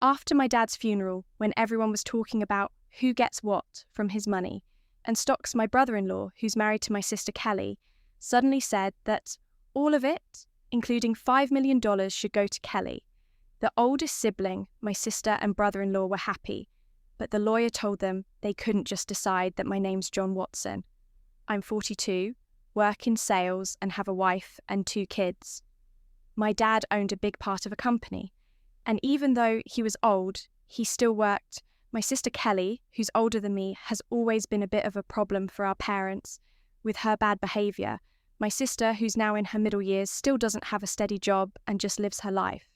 After my dad's funeral, when everyone was talking about who gets what from his money, and Stocks, my brother-in-law, who's married to my sister Kelly, suddenly said that all of it, including $5 million, should go to Kelly. The oldest sibling, my sister and brother-in-law, were happy, but the lawyer told them they couldn't just decide that my name's John Watson. I'm 42, work in sales, and have a wife and 2 kids. My dad owned a big part of a company, and even though he was old, he still worked. My sister Kelly, who's older than me, has always been a bit of a problem for our parents with her bad behaviour. My sister, who's now in her middle years, still doesn't have a steady job and just lives her life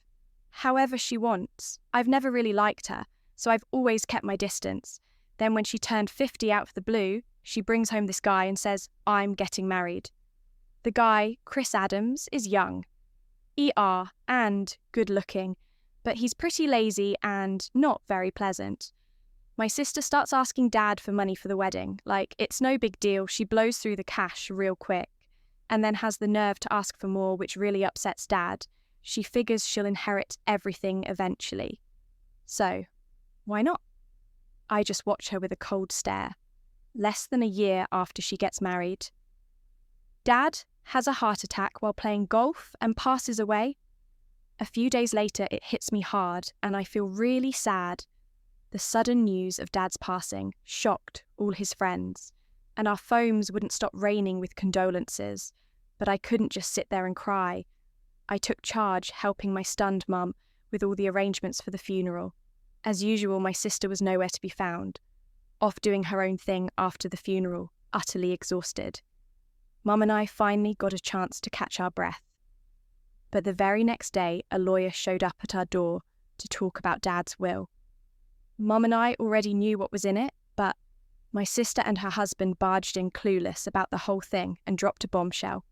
however she wants. I've never really liked her, so I've always kept my distance. Then when she turned 50 out of the blue, she brings home this guy and says, I'm getting married. The guy, Chris Adams, is young, ER, and good-looking, but he's pretty lazy and not very pleasant. My sister starts asking Dad for money for the wedding, like it's no big deal, she blows through the cash real quick, and then has the nerve to ask for more, which really upsets Dad. She figures she'll inherit everything eventually. So, why not? I just watch her with a cold stare. Less than a year after she gets married, Dad has a heart attack while playing golf and passes away. A few days later, it hits me hard and I feel really sad. The sudden news of Dad's passing shocked all his friends, and our phones wouldn't stop raining with condolences, but I couldn't just sit there and cry. I took charge, helping my stunned mum with all the arrangements for the funeral. As usual, my sister was nowhere to be found, off doing her own thing after the funeral, utterly exhausted. Mum and I finally got a chance to catch our breath. But the very next day, a lawyer showed up at our door to talk about Dad's will. Mum and I already knew what was in it, but my sister and her husband barged in clueless about the whole thing and dropped a bombshell.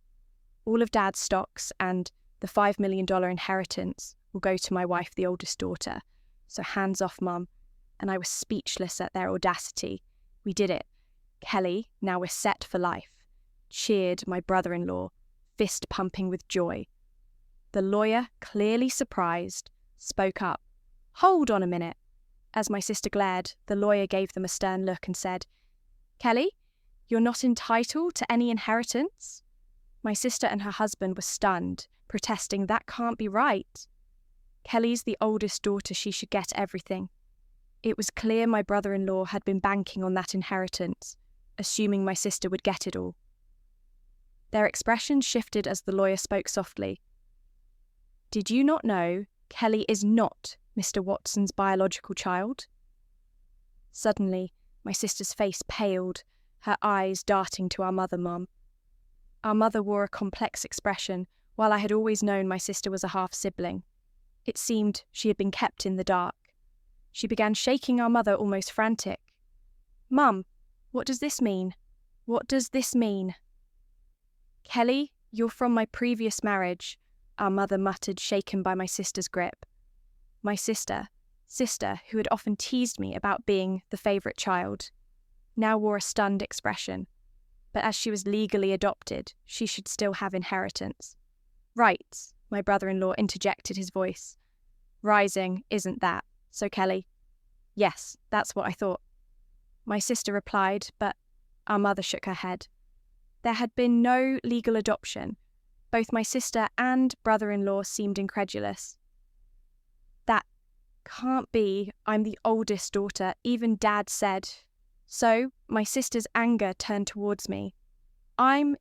All of Dad's stocks and the $5 million inheritance will go to my wife, the oldest daughter. So hands off, Mum. And I was speechless at their audacity. We did it. Kelly, now we're set for life, cheered my brother-in-law, fist pumping with joy. The lawyer, clearly surprised, spoke up. Hold on a minute. As my sister glared, the lawyer gave them a stern look and said, Kelly, you're not entitled to any inheritance? My sister and her husband were stunned, protesting that can't be right. Kelly's the oldest daughter, she should get everything. It was clear my brother-in-law had been banking on that inheritance, assuming my sister would get it all. Their expressions shifted as the lawyer spoke softly. Did you not know Kelly is not Mr. Watson's biological child? Suddenly, my sister's face paled, her eyes darting to our mother, Mum. Our mother wore a complex expression, while I had always known my sister was a half-sibling. It seemed she had been kept in the dark. She began shaking our mother, almost frantic. Mum, what does this mean? What does this mean? Kelly, you're from my previous marriage, our mother muttered, shaken by my sister's grip. My sister, who had often teased me about being the favourite child, now wore a stunned expression. But as she was legally adopted, she should still have inheritance. Right, my brother-in-law interjected his voice. Rising isn't that, so Kelly? Yes, that's what I thought. My sister replied, but our mother shook her head. There had been no legal adoption. Both my sister and brother-in-law seemed incredulous. That can't be. I'm the oldest daughter, even Dad said. So my sister's anger turned towards me. I'm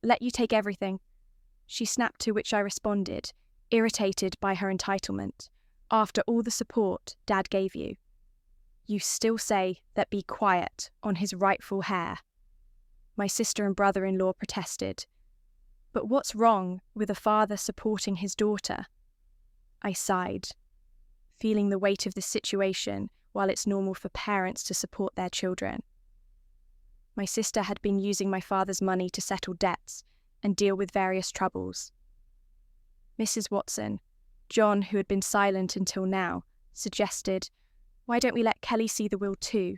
let you take everything. She snapped, to which I responded, irritated by her entitlement. After all the support Dad gave you. You still say that be quiet on his rightful heir. My sister and brother-in-law protested. But what's wrong with a father supporting his daughter? I sighed, feeling the weight of the situation while it's normal for parents to support their children. My sister had been using my father's money to settle debts and deal with various troubles. Mrs. Watson, John, who had been silent until now, suggested, why don't we let Kelly see the will too?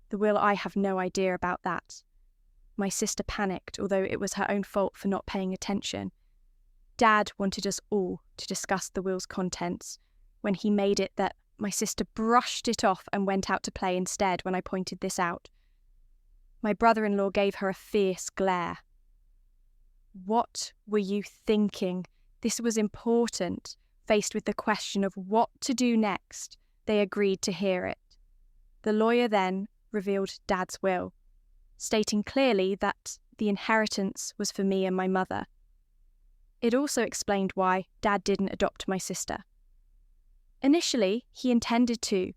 The will, I have no idea about that. My sister panicked, although it was her own fault for not paying attention. Dad wanted us all to discuss the will's contents when he made it that My sister brushed it off and went out to play instead when I pointed this out. My brother-in-law gave her a fierce glare. What were you thinking? This was important. Faced with the question of what to do next, they agreed to hear it. The lawyer then revealed Dad's will, stating clearly that the inheritance was for me and my mother. It also explained why Dad didn't adopt my sister. Initially, he intended to,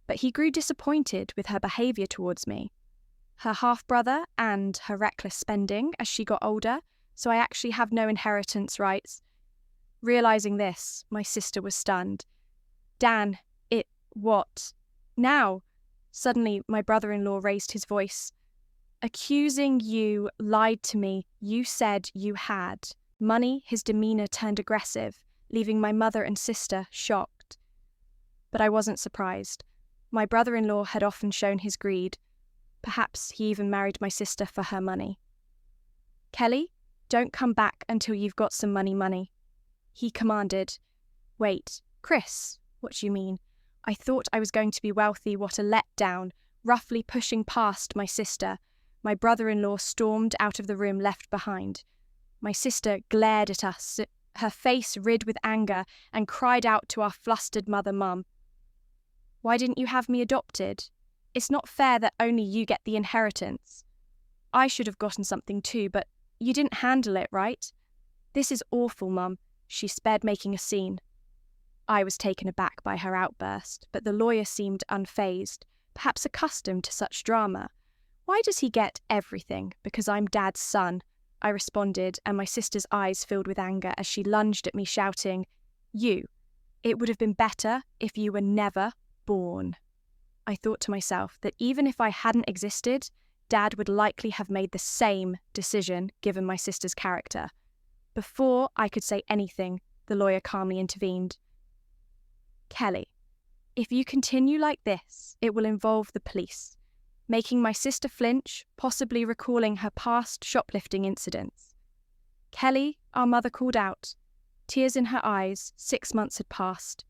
but he grew disappointed with her behaviour towards me, her half-brother and her reckless spending as she got older, so I actually have no inheritance rights. Realising this, my sister was stunned. Dan, what? Now? Suddenly, my brother-in-law raised his voice. Accusing you, lied to me. You said you had. Money, his demeanour turned aggressive, leaving my mother and sister shocked. But I wasn't surprised. My brother-in-law had often shown his greed. Perhaps he even married my sister for her money. Kelly, don't come back until you've got some money. He commanded. Wait, Chris, what do you mean? I thought I was going to be wealthy, what a letdown. Roughly pushing past my sister, my brother-in-law stormed out of the room left behind. My sister glared at us, her face rid with anger, and cried out to our flustered mother, Mum. Why didn't you have me adopted? It's not fair that only you get the inheritance. I should have gotten something too, but you didn't handle it, right? This is awful, Mum. She sped, making a scene. I was taken aback by her outburst, but the lawyer seemed unfazed, perhaps accustomed to such drama. Why does he get everything? Because I'm Dad's son, I responded, and my sister's eyes filled with anger as she lunged at me, shouting, You! It would have been better if you were never born. I thought to myself that even if I hadn't existed, Dad would likely have made the same decision given my sister's character. Before I could say anything, the lawyer calmly intervened. Kelly, if you continue like this, it will involve the police, making my sister flinch, possibly recalling her past shoplifting incidents. Kelly, our mother called out. Tears in her eyes, 6 months had passed,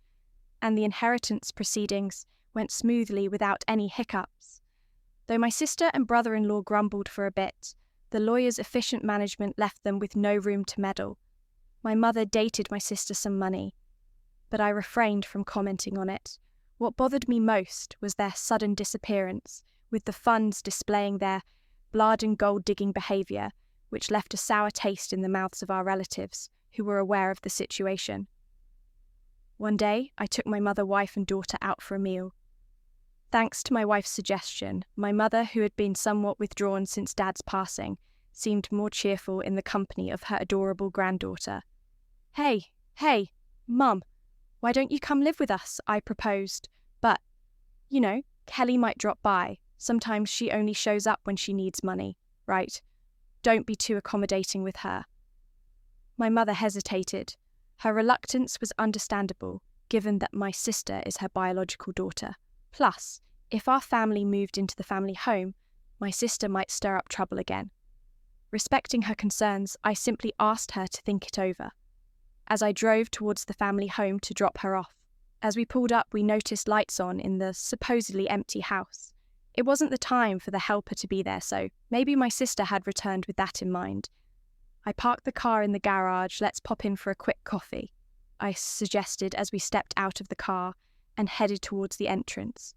and the inheritance proceedings went smoothly without any hiccups. Though my sister and brother-in-law grumbled for a bit, the lawyer's efficient management left them with no room to meddle. My mother dated my sister some money, but I refrained from commenting on it. What bothered me most was their sudden disappearance, with the funds displaying their blood and gold-digging behaviour, which left a sour taste in the mouths of our relatives, who were aware of the situation. One day, I took my mother, wife and daughter out for a meal. Thanks to my wife's suggestion, my mother, who had been somewhat withdrawn since Dad's passing, seemed more cheerful in the company of her adorable granddaughter. Hey, Mum, why don't you come live with us? I proposed. But, Kelly might drop by. Sometimes she only shows up when she needs money, right? Don't be too accommodating with her. My mother hesitated. Her reluctance was understandable, given that my sister is her biological daughter. Plus, if our family moved into the family home, my sister might stir up trouble again. Respecting her concerns, I simply asked her to think it over. As I drove towards the family home to drop her off, as we pulled up, we noticed lights on in the supposedly empty house. It wasn't the time for the helper to be there, so maybe my sister had returned with that in mind. I parked the car in the garage. Let's pop in for a quick coffee, I suggested as we stepped out of the car and headed towards the entrance.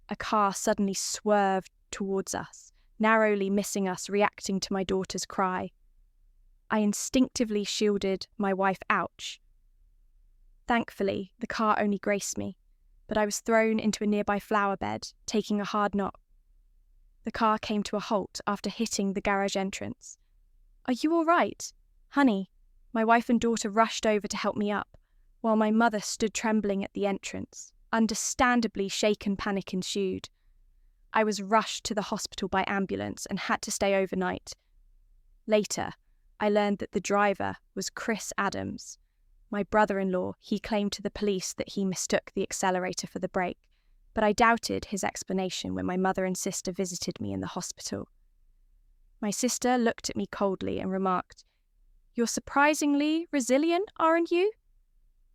A car suddenly swerved towards us, narrowly missing us, reacting to my daughter's cry. I instinctively shielded my wife. Ouch. Thankfully, the car only grazed me, but I was thrown into a nearby flower bed, taking a hard knock. The car came to a halt after hitting the garage entrance. Are you all right? Honey, my wife and daughter rushed over to help me up, while my mother stood trembling at the entrance. Understandably, shaken panic ensued. I was rushed to the hospital by ambulance and had to stay overnight. Later, I learned that the driver was Chris Adams. My brother-in-law, he claimed to the police that he mistook the accelerator for the brake, but I doubted his explanation when my mother and sister visited me in the hospital. My sister looked at me coldly and remarked, "You're surprisingly resilient, aren't you?"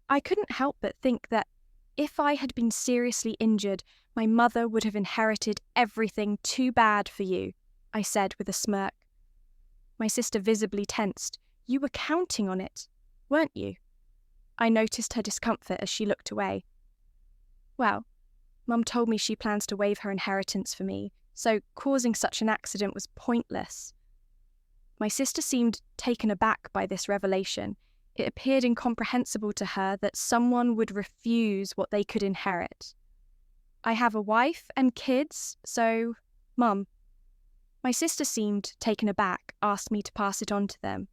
I couldn't help but think that If I had been seriously injured, my mother would have inherited everything. Too bad for you, I said with a smirk. My sister visibly tensed. You were counting on it, weren't you? I noticed her discomfort as she looked away. Well, Mum told me she plans to waive her inheritance for me, so causing such an accident was pointless. My sister seemed taken aback by this revelation. It appeared incomprehensible to her that someone would refuse what they could inherit. I have a wife and kids, so, Mum. My sister seemed taken aback, asked me to pass it on to them.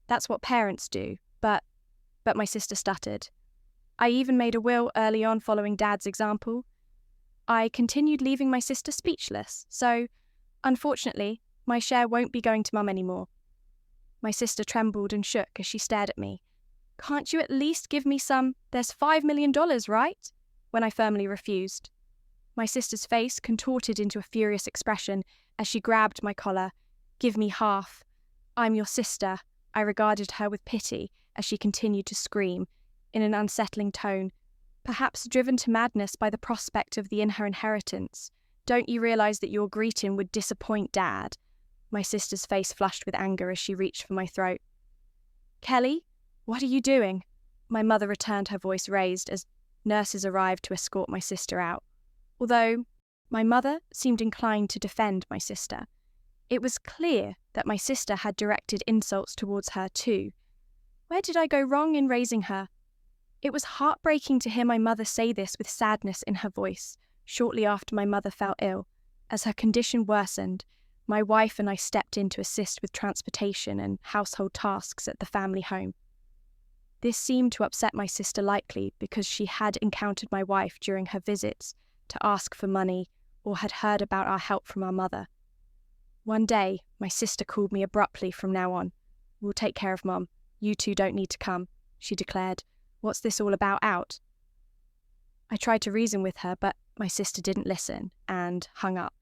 That's what parents do, but my sister stuttered. I even made a will early on following Dad's example. I continued leaving my sister speechless, so, unfortunately, my share won't be going to Mum anymore. My sister trembled and shook as she stared at me. Can't you at least give me some, there's $5 million, right? When I firmly refused. My sister's face contorted into a furious expression as she grabbed my collar. Give me half. I'm your sister. I regarded her with pity as she continued to scream, in an unsettling tone, perhaps driven to madness by the prospect of in her inheritance. Don't you realise that your greeting would disappoint Dad? My sister's face flushed with anger as she reached for my throat. Kelly, what are you doing? My mother returned, her voice raised as nurses arrived to escort my sister out. Although my mother seemed inclined to defend my sister, it was clear that my sister had directed insults towards her too. Where did I go wrong in raising her? It was heartbreaking to hear my mother say this with sadness in her voice, shortly after my mother fell ill. As her condition worsened, my wife and I stepped in to assist with transportation and household tasks at the family home. This seemed to upset my sister likely because she had encountered my wife during her visits to ask for money or had heard about our help from our mother. One day, my sister called me abruptly from now on. We'll take care of Mum. You two don't need to come, she declared. What's this all about out? I tried to reason with her, but my sister didn't listen and hung up.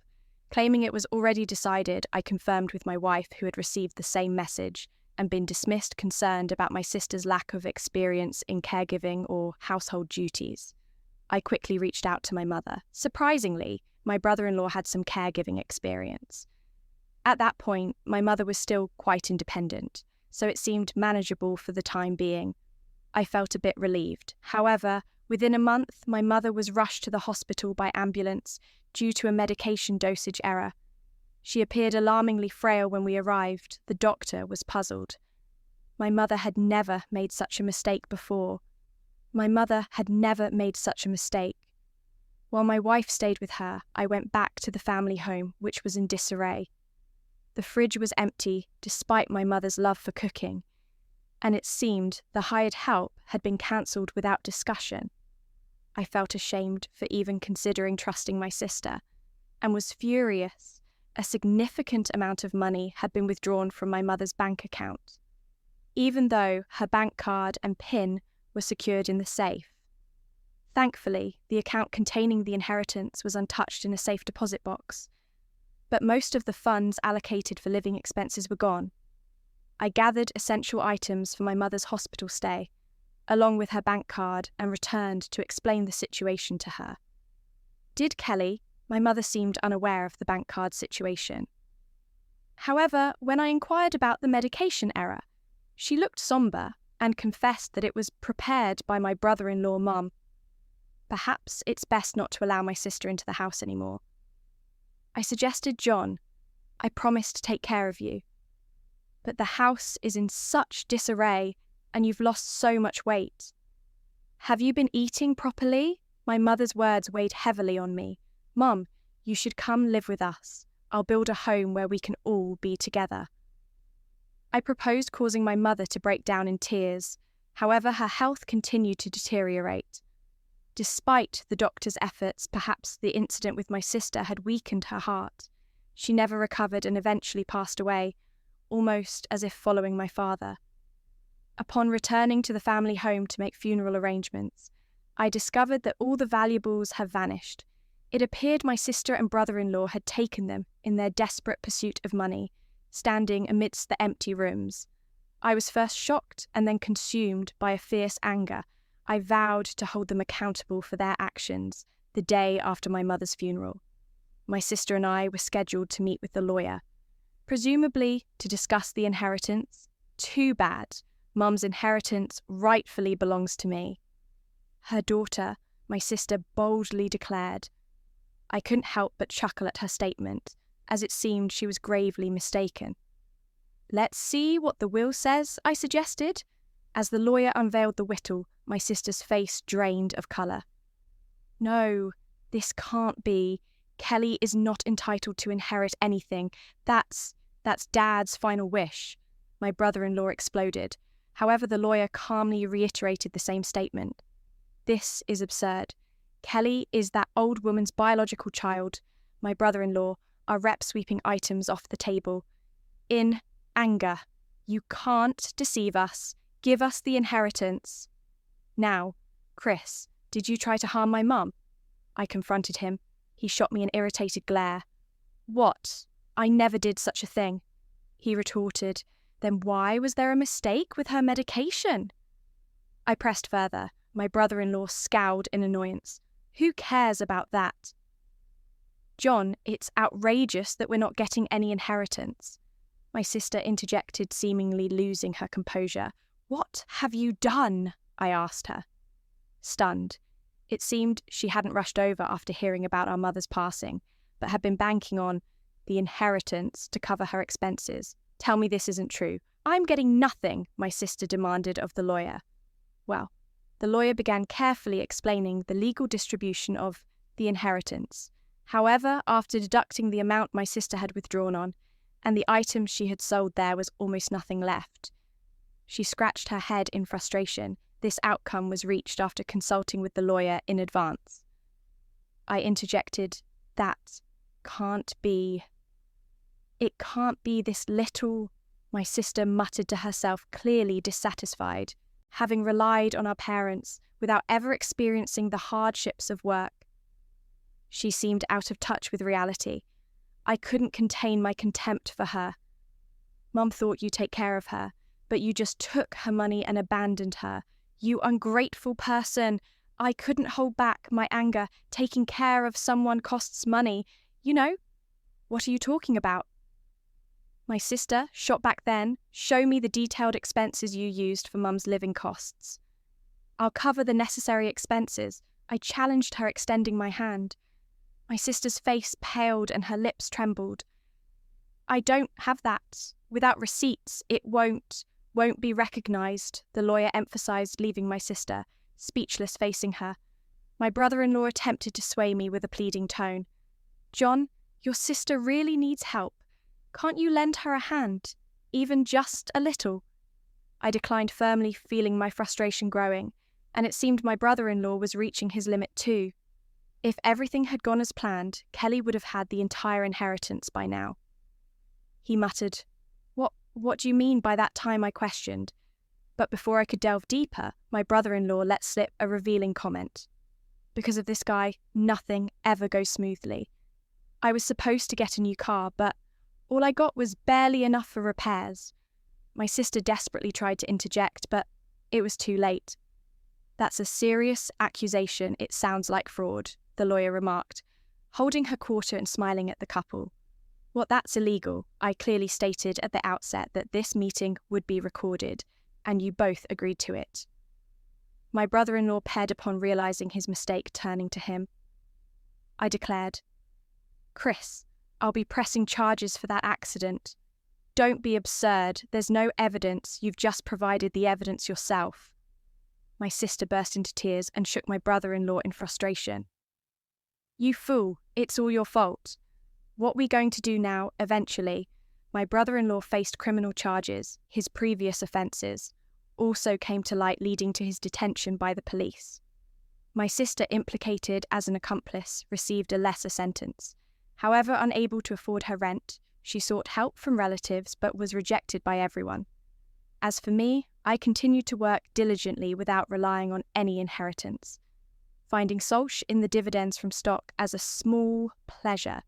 Claiming it was already decided, I confirmed with my wife, who had received the same message and been dismissed, concerned about my sister's lack of experience in caregiving or household duties. I quickly reached out to my mother. Surprisingly, my brother-in-law had some caregiving experience. At that point, my mother was still quite independent, so it seemed manageable for the time being. I felt a bit relieved. However, within a month, my mother was rushed to the hospital by ambulance due to a medication dosage error. She appeared alarmingly frail when we arrived. The doctor was puzzled. My mother had never made such a mistake before. While my wife stayed with her, I went back to the family home, which was in disarray. The fridge was empty, despite my mother's love for cooking, and it seemed the hired help had been cancelled without discussion. I felt ashamed for even considering trusting my sister, and was furious. A significant amount of money had been withdrawn from my mother's bank account, even though her bank card and PIN were secured in the safe. Thankfully, the account containing the inheritance was untouched in a safe deposit box, but most of the funds allocated for living expenses were gone. I gathered essential items for my mother's hospital stay, along with her bank card, and returned to explain the situation to her. Did Kelly? My mother seemed unaware of the bank card situation. However, when I inquired about the medication error, she looked sombre and confessed that it was prepared by my brother-in-law Mum. Perhaps it's best not to allow my sister into the house anymore. I suggested John. I promised to take care of you. But the house is in such disarray, and you've lost so much weight. Have you been eating properly? My mother's words weighed heavily on me. Mum, you should come live with us. I'll build a home where we can all be together. I proposed, causing my mother to break down in tears. However, her health continued to deteriorate. Despite the doctor's efforts, perhaps the incident with my sister had weakened her heart. She never recovered and eventually passed away, almost as if following my father. Upon returning to the family home to make funeral arrangements, I discovered that all the valuables have vanished. It appeared my sister and brother-in-law had taken them in their desperate pursuit of money, standing amidst the empty rooms. I was first shocked and then consumed by a fierce anger. I vowed to hold them accountable for their actions the day after my mother's funeral. My sister and I were scheduled to meet with the lawyer, presumably to discuss the inheritance. Too bad. Mum's inheritance rightfully belongs to me. Her daughter, my sister, boldly declared. I couldn't help but chuckle at her statement, as it seemed she was gravely mistaken. Let's see what the will says, I suggested. As the lawyer unveiled the whittle, my sister's face drained of colour. No, this can't be. Kelly is not entitled to inherit anything. That's Dad's final wish. My brother-in-law exploded. However, the lawyer calmly reiterated the same statement. This is absurd. Kelly is that old woman's biological child. My brother-in-law, our rep sweeping items off the table. In anger. You can't deceive us. Give us the inheritance. Now, Chris, did you try to harm my mum? I confronted him. He shot me an irritated glare. What? I never did such a thing. He retorted. Then why was there a mistake with her medication? I pressed further. My brother-in-law scowled in annoyance. Who cares about that? John, it's outrageous that we're not getting any inheritance. My sister interjected, seemingly losing her composure. What have you done? I asked her. Stunned. It seemed she hadn't rushed over after hearing about our mother's passing, but had been banking on the inheritance to cover her expenses. Tell me this isn't true. I'm getting nothing, my sister demanded of the lawyer. Well, the lawyer began carefully explaining the legal distribution of the inheritance. However, after deducting the amount my sister had withdrawn on, and the items she had sold, there was almost nothing left. She scratched her head in frustration. This outcome was reached after consulting with the lawyer in advance. I interjected, that can't be. It can't be this little, my sister muttered to herself, clearly dissatisfied, having relied on our parents without ever experiencing the hardships of work. She seemed out of touch with reality. I couldn't contain my contempt for her. Mum thought you'd take care of her, but you just took her money and abandoned her. You ungrateful person. I couldn't hold back my anger. Taking care of someone costs money. You know, what are you talking about? My sister shot back then. Show me the detailed expenses you used for Mum's living costs. I'll cover the necessary expenses. I challenged her, extending my hand. My sister's face paled and her lips trembled. I don't have that. Without receipts, it won't be recognised, the lawyer emphasised, leaving my sister, speechless, facing her. My brother-in-law attempted to sway me with a pleading tone. John, your sister really needs help. Can't you lend her a hand? Even just a little? I declined firmly, feeling my frustration growing, and it seemed my brother-in-law was reaching his limit too. If everything had gone as planned, Kelly would have had the entire inheritance by now. He muttered, What do you mean by that time? I questioned. But before I could delve deeper, my brother-in-law let slip a revealing comment. Because of this guy, nothing ever goes smoothly. I was supposed to get a new car, but all I got was barely enough for repairs. My sister desperately tried to interject, but it was too late. That's a serious accusation. It sounds like fraud, the lawyer remarked, holding her quarter and smiling at the couple. Well, that's illegal. I clearly stated at the outset that this meeting would be recorded, and you both agreed to it. My brother-in-law paired upon realising his mistake, turning to him. I declared, Chris, I'll be pressing charges for that accident. Don't be absurd. There's no evidence. You've just provided the evidence yourself. My sister burst into tears and shook my brother-in-law in frustration. You fool. It's all your fault. What we going to do now, eventually? My brother-in-law faced criminal charges. His previous offences also came to light, leading to his detention by the police. My sister, implicated as an accomplice, received a lesser sentence. However, unable to afford her rent, she sought help from relatives but was rejected by everyone. As for me, I continued to work diligently without relying on any inheritance, finding solace in the dividends from stock as a small pleasure.